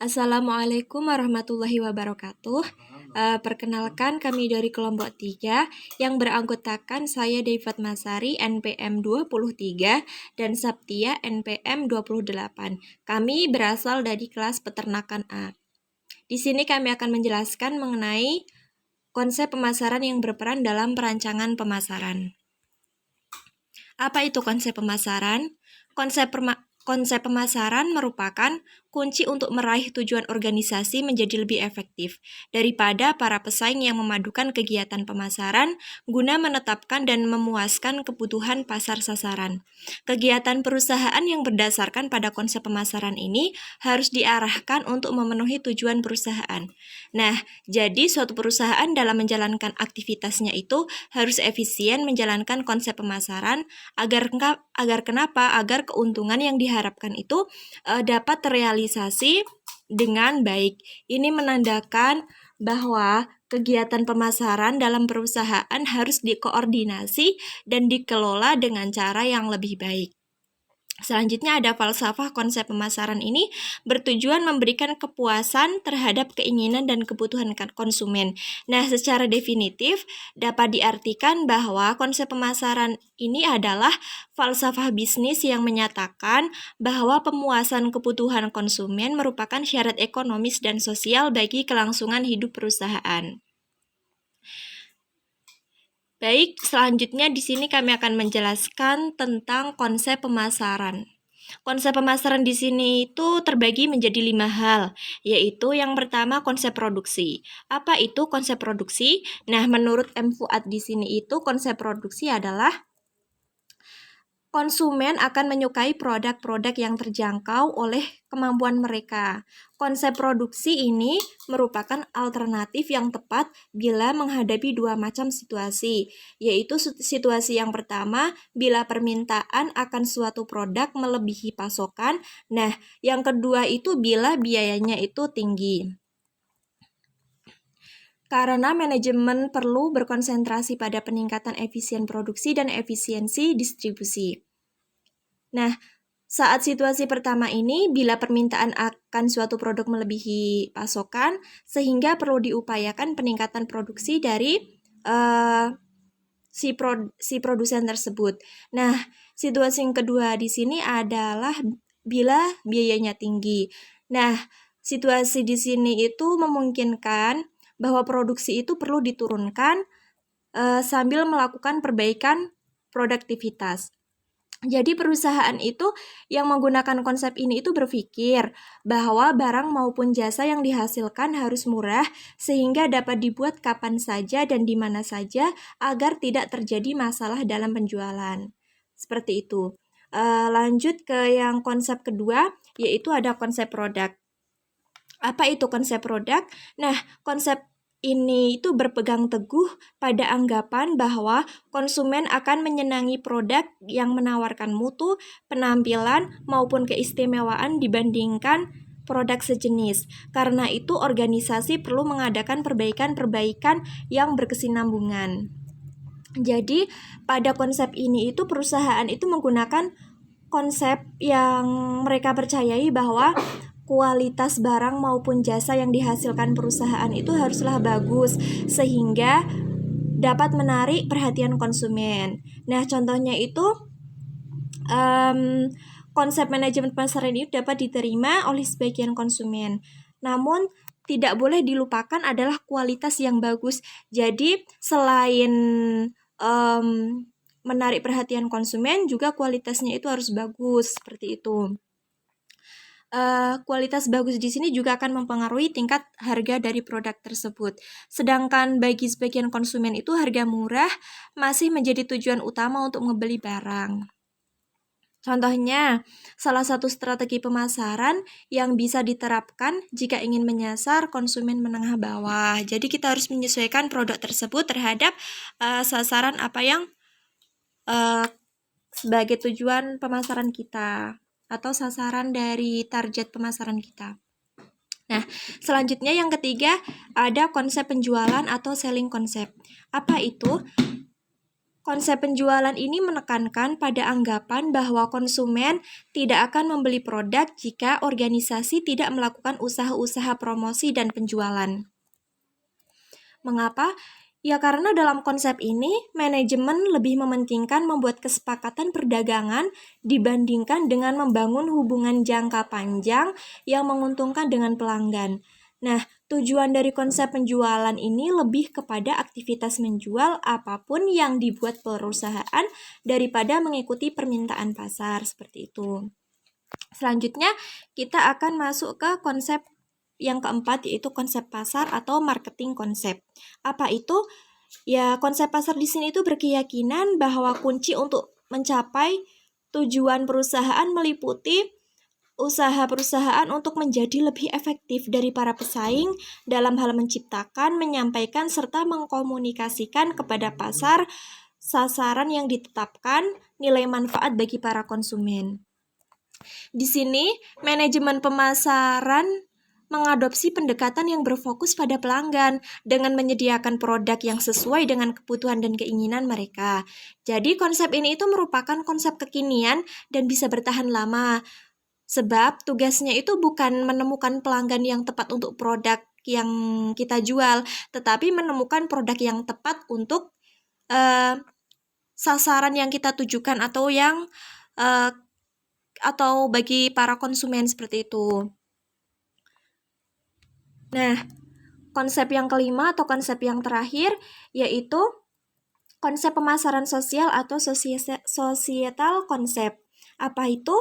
Assalamualaikum warahmatullahi wabarakatuh. Perkenalkan kami dari kelompok 3 yang beranggotakan saya David Masari NPM 23 dan Saptia NPM 28. Kami berasal dari kelas peternakan A. Di sini kami akan menjelaskan mengenai konsep pemasaran yang berperan dalam perancangan pemasaran. Apa itu konsep pemasaran? Konsep pemasaran merupakan kunci untuk meraih tujuan organisasi menjadi lebih efektif daripada para pesaing yang memadukan kegiatan pemasaran guna menetapkan dan memuaskan kebutuhan pasar sasaran. Kegiatan perusahaan yang berdasarkan pada konsep pemasaran ini harus diarahkan untuk memenuhi tujuan perusahaan. Nah, jadi suatu perusahaan dalam menjalankan aktivitasnya itu harus efisien menjalankan konsep pemasaran agar kenapa? Agar keuntungan yang diharapkan itu dapat terrealisasi dengan baik. Ini menandakan bahwa kegiatan pemasaran dalam perusahaan harus dikoordinasi dan dikelola dengan cara yang lebih baik. Selanjutnya ada falsafah konsep pemasaran ini bertujuan memberikan kepuasan terhadap keinginan dan kebutuhan konsumen. Nah, secara definitif dapat diartikan bahwa konsep pemasaran ini adalah falsafah bisnis yang menyatakan bahwa pemuasan kebutuhan konsumen merupakan syarat ekonomis dan sosial bagi kelangsungan hidup perusahaan. Baik, selanjutnya di sini kami akan menjelaskan tentang konsep pemasaran. Konsep pemasaran di sini itu terbagi menjadi 5 hal, yaitu yang pertama konsep produksi. Apa itu konsep produksi? Nah, menurut M. Fuad di sini itu konsep produksi adalah konsumen akan menyukai produk-produk yang terjangkau oleh kemampuan mereka. Konsep produksi ini merupakan alternatif yang tepat bila menghadapi dua macam situasi, yaitu situasi yang pertama bila permintaan akan suatu produk melebihi pasokan. Nah, yang kedua itu bila biayanya itu tinggi. Karena manajemen perlu berkonsentrasi pada peningkatan efisien produksi dan efisiensi distribusi. Nah, saat situasi pertama ini, bila permintaan akan suatu produk melebihi pasokan, sehingga perlu diupayakan peningkatan produksi dari si produsen tersebut. Nah, situasi yang kedua di sini adalah bila biayanya tinggi. Nah, situasi di sini itu memungkinkan bahwa produksi itu perlu diturunkan sambil melakukan perbaikan produktivitas. Jadi perusahaan itu yang menggunakan konsep ini itu berpikir bahwa barang maupun jasa yang dihasilkan harus murah sehingga dapat dibuat kapan saja dan di mana saja agar tidak terjadi masalah dalam penjualan. Seperti itu. Lanjut ke yang konsep kedua, yaitu ada konsep produk. Apa itu konsep produk? Nah, konsep ini itu berpegang teguh pada anggapan bahwa konsumen akan menyenangi produk yang menawarkan mutu, penampilan, maupun keistimewaan dibandingkan produk sejenis. Karena itu organisasi perlu mengadakan perbaikan-perbaikan yang berkesinambungan. Jadi pada konsep ini itu perusahaan itu menggunakan konsep yang mereka percayai bahwa kualitas barang maupun jasa yang dihasilkan perusahaan itu haruslah bagus sehingga dapat menarik perhatian konsumen. Nah, contohnya itu konsep manajemen pemasaran ini dapat diterima oleh sebagian konsumen. Namun tidak boleh dilupakan adalah kualitas yang bagus. Jadi selain menarik perhatian konsumen, juga kualitasnya itu harus bagus, seperti itu. Kualitas bagus di sini juga akan mempengaruhi tingkat harga dari produk tersebut. Sedangkan bagi sebagian konsumen itu harga murah masih menjadi tujuan utama untuk membeli barang. Contohnya, salah satu strategi pemasaran yang bisa diterapkan jika ingin menyasar konsumen menengah bawah. Jadi kita harus menyesuaikan produk tersebut terhadap sasaran apa yang sebagai tujuan pemasaran kita atau sasaran dari target pemasaran kita. Nah, selanjutnya yang ketiga ada konsep penjualan atau selling konsep. Apa itu? konsep penjualan ini menekankan pada anggapan bahwa konsumen tidak akan membeli produk jika organisasi tidak melakukan usaha-usaha promosi dan penjualan. Mengapa? Ya karena dalam konsep ini, manajemen lebih mementingkan membuat kesepakatan perdagangan dibandingkan dengan membangun hubungan jangka panjang yang menguntungkan dengan pelanggan. Nah, tujuan dari konsep penjualan ini lebih kepada aktivitas menjual apapun yang dibuat perusahaan daripada mengikuti permintaan pasar, seperti itu. Selanjutnya, kita akan masuk ke konsep yang keempat, yaitu konsep pasar atau marketing konsep. Apa itu? Ya, konsep pasar di sini itu berkeyakinan bahwa kunci untuk mencapai tujuan perusahaan meliputi usaha perusahaan untuk menjadi lebih efektif dari para pesaing dalam hal menciptakan, menyampaikan, serta mengkomunikasikan kepada pasar sasaran yang ditetapkan nilai manfaat bagi para konsumen. Di sini, manajemen pemasaran mengadopsi pendekatan yang berfokus pada pelanggan dengan menyediakan produk yang sesuai dengan kebutuhan dan keinginan mereka. Jadi, konsep ini itu merupakan konsep kekinian dan bisa bertahan lama. Sebab tugasnya itu bukan menemukan pelanggan yang tepat untuk produk yang kita jual, tetapi menemukan produk yang tepat untuk sasaran yang kita tujukan atau bagi para konsumen, seperti itu. Nah, konsep yang kelima atau konsep yang terakhir yaitu konsep pemasaran sosial atau societal konsep. Apa itu?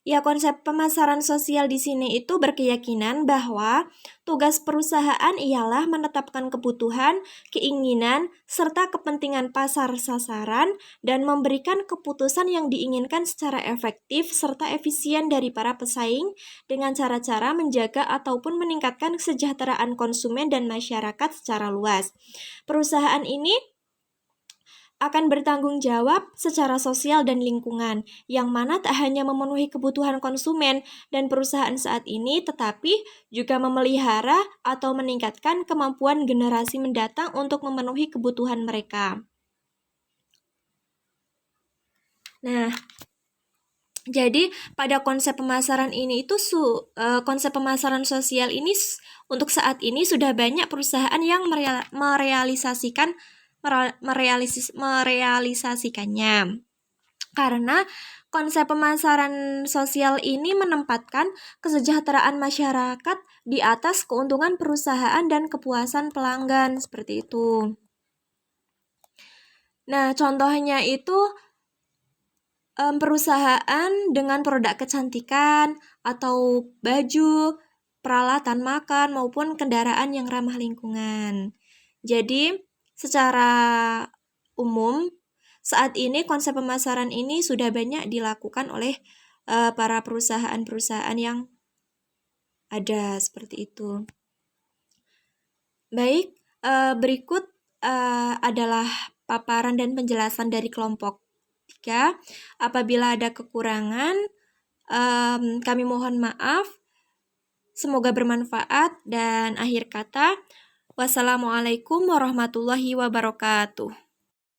Ya, konsep pemasaran sosial di sini itu berkeyakinan bahwa tugas perusahaan ialah menetapkan kebutuhan, keinginan, serta kepentingan pasar sasaran dan memberikan keputusan yang diinginkan secara efektif serta efisien dari para pesaing dengan cara-cara menjaga ataupun meningkatkan kesejahteraan konsumen dan masyarakat secara luas. Perusahaan ini akan bertanggung jawab secara sosial dan lingkungan, yang mana tak hanya memenuhi kebutuhan konsumen dan perusahaan saat ini, tetapi juga memelihara atau meningkatkan kemampuan generasi mendatang untuk memenuhi kebutuhan mereka. Nah, jadi pada konsep pemasaran ini itu konsep pemasaran sosial ini untuk saat ini sudah banyak perusahaan yang merealisasikannya. Karena konsep pemasaran sosial ini menempatkan kesejahteraan masyarakat di atas keuntungan perusahaan dan kepuasan pelanggan, seperti itu. Nah, contohnya itu perusahaan dengan produk kecantikan atau baju, peralatan makan maupun kendaraan yang ramah lingkungan. Jadi, secara umum saat ini konsep pemasaran ini sudah banyak dilakukan oleh para perusahaan-perusahaan yang ada, seperti itu. Baik, berikut adalah paparan dan penjelasan dari kelompok 3. Apabila ada kekurangan, kami mohon maaf. Semoga bermanfaat, dan akhir kata, wassalamualaikum warahmatullahi wabarakatuh.